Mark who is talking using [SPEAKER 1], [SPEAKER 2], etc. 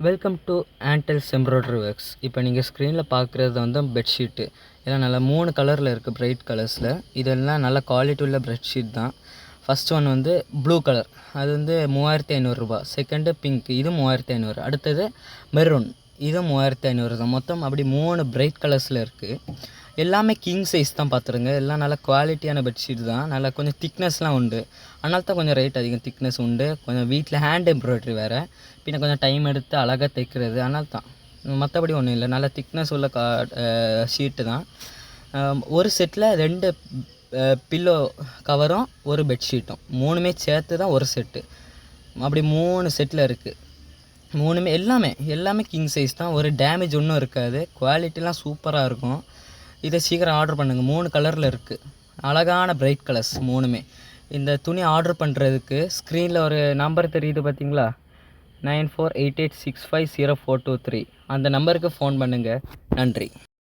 [SPEAKER 1] Welcome to Andal's embroidery works. இப்போ நீங்கள் ஸ்க்ரீனில் பார்க்குறது வந்து பெட்ஷீட்டு. இதெல்லாம் நல்லா 3 கலரில் இருக்குது, பிரைட் கலர்ஸில். இதெல்லாம் நல்ல குவாலிட்டி உள்ள பெட்ஷீட் தான். ஃபஸ்ட் ஒன் வந்து ப்ளூ கலர், அது வந்து 3500 ரூபா. செகண்டு பிங்க், இது 3500. அடுத்தது மெரூன், இது 3500 தான். மொத்தம் அப்படி 3 பிரைட் கலர்ஸில் இருக்குது. எல்லாமே கிங் சைஸ் தான் பார்த்துருங்க. எல்லாம் நல்ல குவாலிட்டியான பெட்ஷீட் தான். நல்லா கொஞ்சம் திக்னஸ்லாம் உண்டு, அதனால தான் கொஞ்சம் ரேட் அதிகம். திக்னஸ் உண்டு, கொஞ்சம் வீட்டில் ஹேண்ட் எம்ப்ராய்டரி வேறு, பின்ன கொஞ்சம் டைம் எடுத்து அழகாக தைக்கிறது, அதனால தான். மற்றபடி ஒன்றும் இல்லை. நல்ல திக்னஸ் உள்ள ஷீட்டு தான். ஒரு செட்டில் 2 பில்லோ கவரும் ஒரு பெட்ஷீட்டும், 3மே சேர்த்து தான் ஒரு செட்டு. அப்படி 3 செட்டில் இருக்குது. 3மே எல்லாமே கிங் சைஸ் தான். ஒரு டேமேஜ் ஒன்றும் இருக்காது. குவாலிட்டிலாம் சூப்பராக இருக்கும். இதை சீக்கிரம் ஆர்டர் பண்ணுங்கள். 3 கலரில் இருக்குது, அழகான பிரைட் கலர்ஸ் 3மே. இந்த துணி ஆர்டர் பண்ணுறதுக்கு ஸ்க்ரீனில் ஒரு நம்பர் தெரியுது பார்த்தீங்களா, 9488650423. அந்த நம்பருக்கு ஃபோன் பண்ணுங்கள். நன்றி.